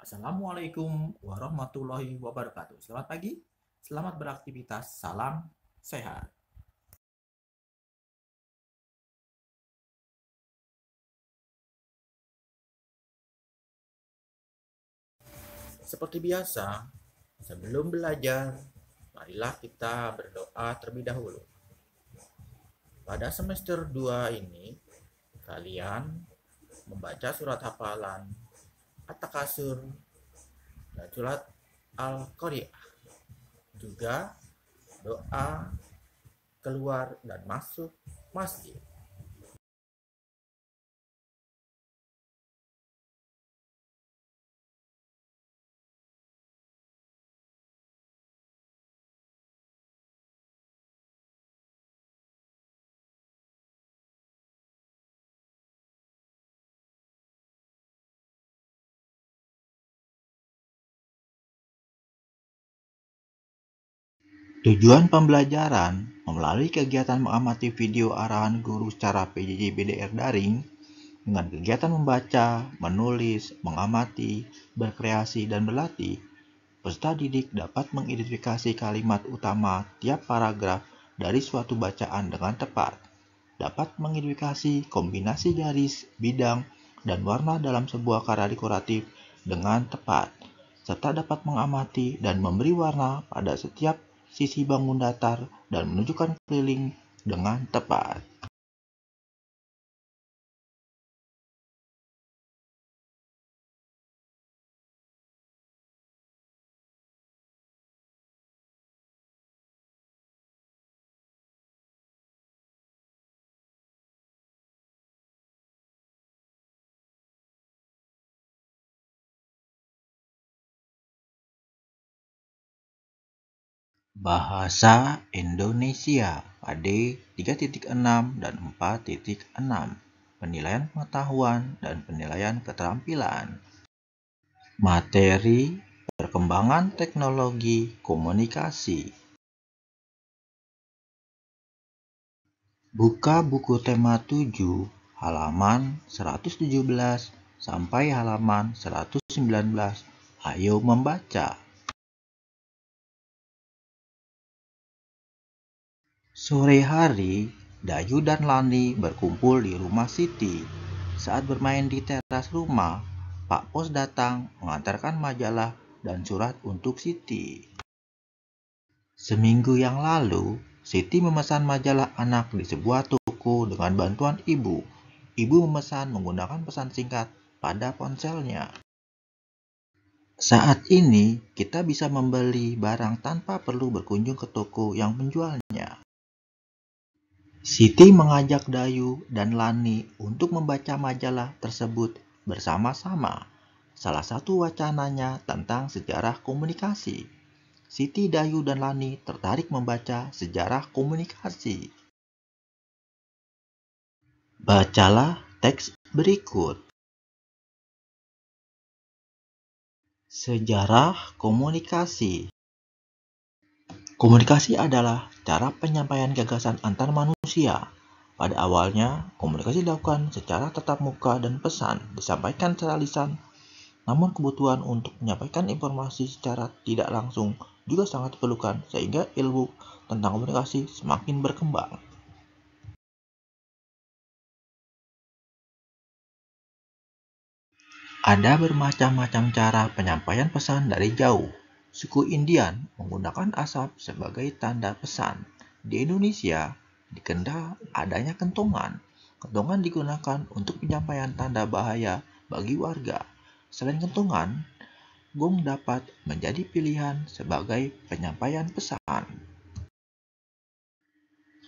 Assalamualaikum warahmatullahi wabarakatuh. Selamat pagi, selamat beraktivitas, salam sehat. Seperti biasa, sebelum belajar, marilah kita berdoa terlebih dahulu. Pada semester 2 ini, kalian membaca surat hafalan At-Takasur dan surat Al-Qari'ah. Juga doa keluar dan masuk masjid. Tujuan pembelajaran melalui kegiatan mengamati video arahan guru secara PJJ BDR daring dengan kegiatan membaca, menulis, mengamati, berkreasi, dan berlatih. Peserta didik dapat mengidentifikasi kalimat utama tiap paragraf dari suatu bacaan dengan tepat, dapat mengidentifikasi kombinasi garis, bidang, dan warna dalam sebuah karya dekoratif dengan tepat, serta dapat mengamati dan memberi warna pada setiap sisi bangun datar dan menunjukkan keliling dengan tepat. Bahasa Indonesia AD 3.6 dan 4.6. Penilaian pengetahuan dan penilaian keterampilan. Materi perkembangan teknologi komunikasi. Buka buku tema 7 halaman 117 sampai halaman 119. Ayo membaca. Sore hari, Dayu dan Lani berkumpul di rumah Siti. Saat bermain di teras rumah, Pak Pos datang mengantarkan majalah dan surat untuk Siti. Seminggu yang lalu, Siti memesan majalah anak di sebuah toko dengan bantuan ibu. Ibu memesan menggunakan pesan singkat pada ponselnya. Saat ini, kita bisa membeli barang tanpa perlu berkunjung ke toko yang menjualnya. Siti mengajak Dayu dan Lani untuk membaca majalah tersebut bersama-sama. Salah satu wacananya tentang sejarah komunikasi. Siti, Dayu, dan Lani tertarik membaca sejarah komunikasi. Bacalah teks berikut. Sejarah komunikasi. Komunikasi adalah cara penyampaian gagasan antar manusia. Pada awalnya, komunikasi dilakukan secara tatap muka dan pesan disampaikan secara lisan. Namun kebutuhan untuk menyampaikan informasi secara tidak langsung juga sangat diperlukan sehingga ilmu tentang komunikasi semakin berkembang. Ada bermacam-macam cara penyampaian pesan dari jauh. Suku Indian menggunakan asap sebagai tanda pesan. Di Indonesia, dikenal adanya kentongan. Kentongan digunakan untuk penyampaian tanda bahaya bagi warga. Selain kentongan, gong dapat menjadi pilihan sebagai penyampaian pesan.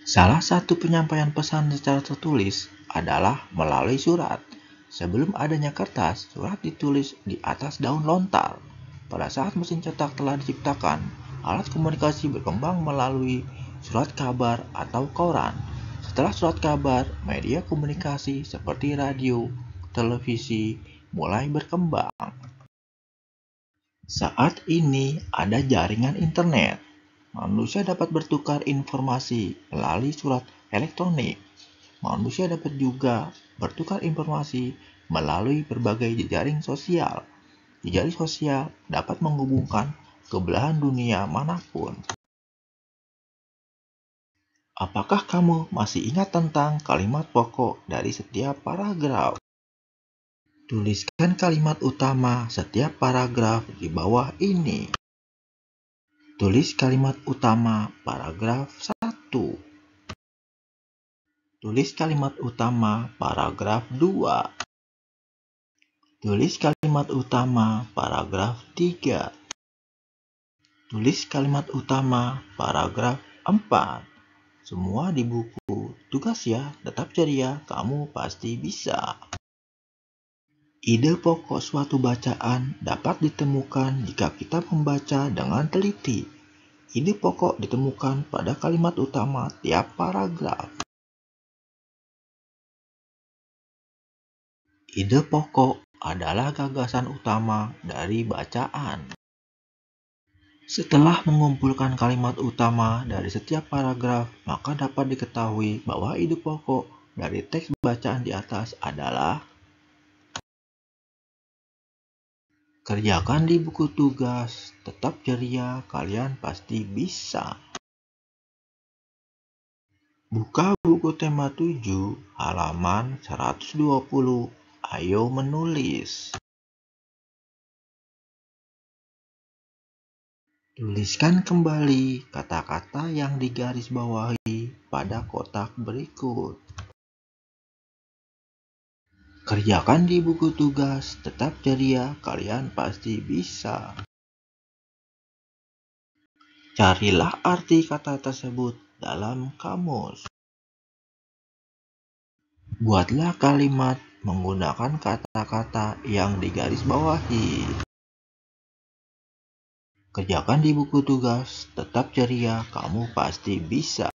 Salah satu penyampaian pesan secara tertulis adalah melalui surat. Sebelum adanya kertas, surat ditulis di atas daun lontar. Pada saat mesin cetak telah diciptakan, alat komunikasi berkembang melalui surat kabar atau koran. Setelah surat kabar, media komunikasi seperti radio, televisi mulai berkembang. Saat ini ada jaringan internet. Manusia dapat bertukar informasi melalui surat elektronik. Manusia dapat juga bertukar informasi melalui berbagai jejaring sosial. jejaring sosial dapat menghubungkan ke belahan dunia manapun. Apakah kamu masih ingat tentang kalimat pokok dari setiap paragraf? Tuliskan kalimat utama setiap paragraf di bawah ini. Tulis kalimat utama paragraf 1. Tulis kalimat utama paragraf 2. Tulis kalimat utama paragraf 3. Tulis kalimat utama paragraf 4. Semua di buku tugas ya, tetap ceria, kamu pasti bisa. Ide pokok suatu bacaan dapat ditemukan jika kita membaca dengan teliti. Ide pokok ditemukan pada kalimat utama tiap paragraf. Ide pokok adalah gagasan utama dari bacaan. Setelah mengumpulkan kalimat utama dari setiap paragraf, maka dapat diketahui bahwa ide pokok dari teks bacaan di atas adalah: kerjakan di buku tugas, tetap ceria, kalian pasti bisa. Buka buku tema 7, halaman 120. Ayo menulis. Tuliskan kembali kata-kata yang digarisbawahi pada kotak berikut. Kerjakan di buku tugas, tetap ceria, kalian pasti bisa. Carilah arti kata tersebut dalam kamus. Buatlah kalimat menggunakan kata-kata yang digarisbawahi. Kerjakan di buku tugas, tetap ceria, kamu pasti bisa.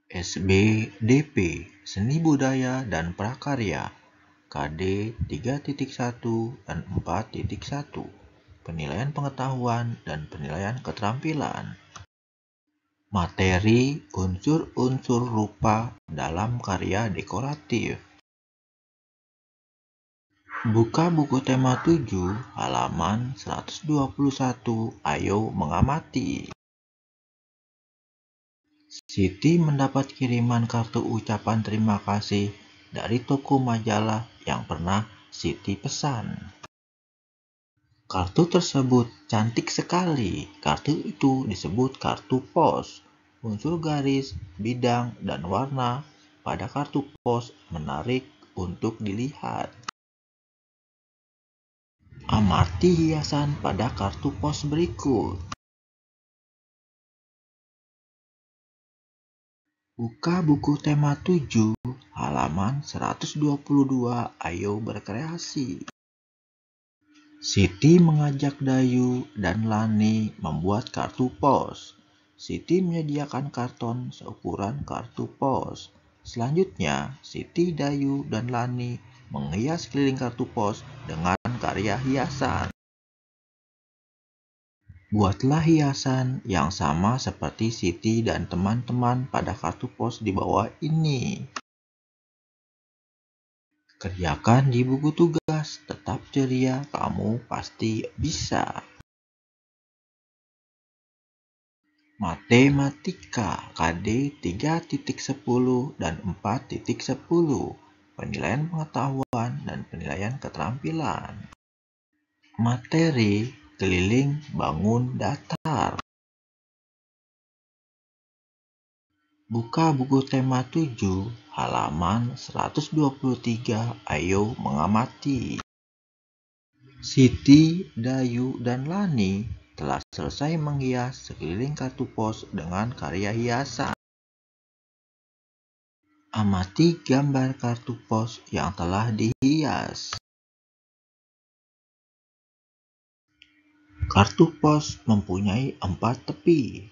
SBDP, Seni Budaya dan Prakarya, KD 3.1 dan 4.1, penilaian pengetahuan dan penilaian keterampilan. Materi unsur-unsur rupa dalam karya dekoratif. Buka buku tema 7, halaman 121. Ayo mengamati. Siti mendapat kiriman kartu ucapan terima kasih dari toko majalah yang pernah Siti pesan. Kartu tersebut cantik sekali. Kartu itu disebut kartu pos. Unsur garis, bidang, dan warna pada kartu pos menarik untuk dilihat. Amati hiasan pada kartu pos berikut. Buka buku tema 7, halaman 122. Ayo berkreasi. Siti mengajak Dayu dan Lani membuat kartu pos. Siti menyediakan karton seukuran kartu pos. Selanjutnya, Siti, Dayu, dan Lani menghias keliling kartu pos dengan karya hiasan. Buatlah hiasan yang sama seperti Siti dan teman-teman pada kartu pos di bawah ini. Kerjakan di buku tugas, tetap ceria, kamu pasti bisa. Matematika KD 3.10 dan 4.10, penilaian pengetahuan dan penilaian keterampilan. Materi keliling bangun datar. Buka buku tema 7, halaman 123. Ayo mengamati. Siti, Dayu, dan Lani telah selesai menghias sekeliling kartu pos dengan karya hiasan. Amati gambar kartu pos yang telah dihias. Kartu pos mempunyai 4 tepi.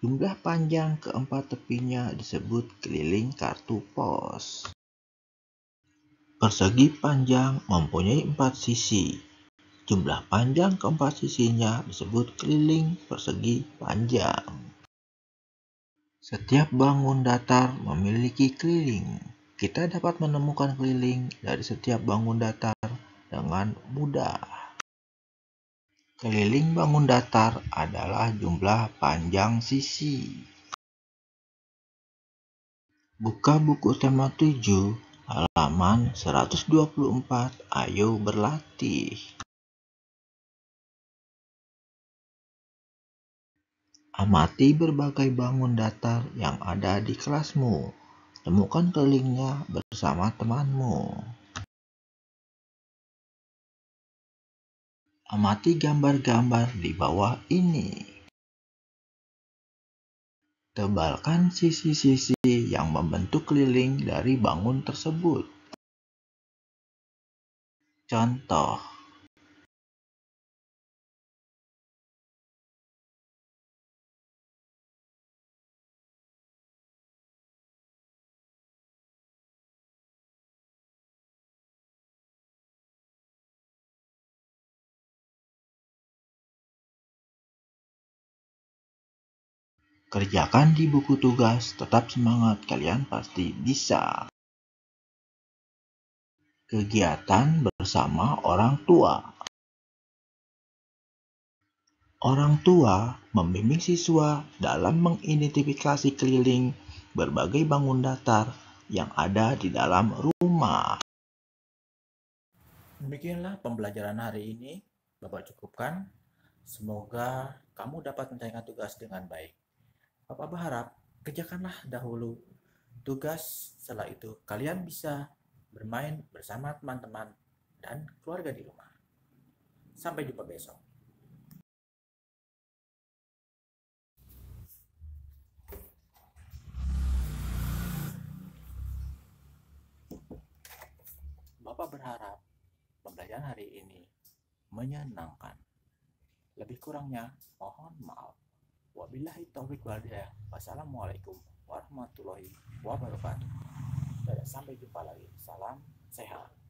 Jumlah panjang keempat tepinya disebut keliling kartu pos. Persegi panjang mempunyai 4 sisi. Jumlah panjang keempat sisinya disebut keliling persegi panjang. Setiap bangun datar memiliki keliling. Kita dapat menemukan keliling dari setiap bangun datar dengan mudah. Keliling bangun datar adalah jumlah panjang sisi. Buka buku tema 7, halaman 124. Ayo berlatih. Amati berbagai bangun datar yang ada di kelasmu. Temukan kelilingnya bersama temanmu. Amati gambar-gambar di bawah ini. Tebalkan sisi-sisi yang membentuk keliling dari bangun tersebut. Contoh. Kerjakan di buku tugas, tetap semangat, kalian pasti bisa. Kegiatan bersama orang tua. Orang tua membimbing siswa dalam mengidentifikasi keliling berbagai bangun datar yang ada di dalam rumah. Demikianlah pembelajaran hari ini, Bapak cukupkan. Semoga kamu dapat menyelesaikan tugas dengan baik. Bapak berharap kerjakanlah dahulu tugas, setelah itu kalian bisa bermain bersama teman-teman dan keluarga di rumah. Sampai jumpa besok. Bapak berharap pembelajaran hari ini menyenangkan. Lebih kurangnya mohon maaf. Wabillahi taufiq wal hidayah. Wassalamualaikum warahmatullahi wabarakatuh. Sampai jumpa lagi. Salam sehat.